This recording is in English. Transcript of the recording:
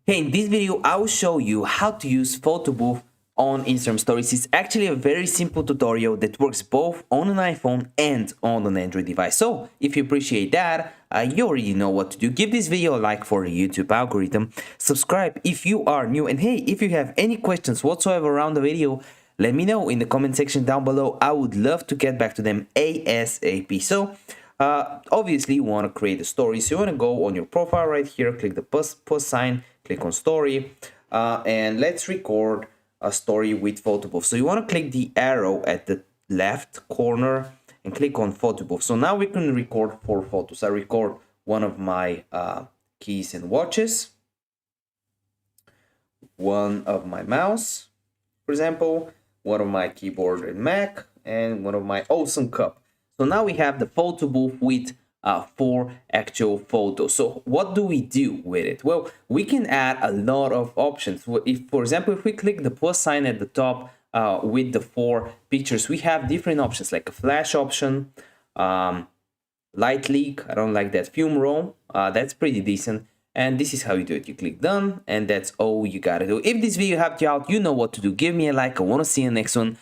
Hey, in this video, I will show you how to use Photobooth on Instagram Stories. It's actually a very simple tutorial that works both on an iPhone and on an Android device. So if you appreciate that, you already know what to do. Give this video a like for the YouTube algorithm. Subscribe if you are new. And hey, if you have any questions whatsoever around the video, let me know in the comment section down below. I would love to get back to them ASAP. So obviously you want to create a story, so you want to go on your profile right here, click the plus sign, click on story, and let's record a story with Photobooth. So you want to click the arrow at the left corner and click on Photobooth. So now we can record 4 photos. I record one of my keys and watches, one of my mouse, for example, one of my keyboard and Mac, and one of my awesome cup. So now we have the Photobooth with 4 actual photos. So what do we do with it? Well, we can add a lot of options. If, for example, if we click the plus sign at the top with the 4 pictures, we have different options like a flash option, light leak. I don't like that. Film roll. That's pretty decent. And this is how you do it. You click done, and that's all you gotta do. If this video helped you out, you know what to do. Give me a like. I want to see you in the next one.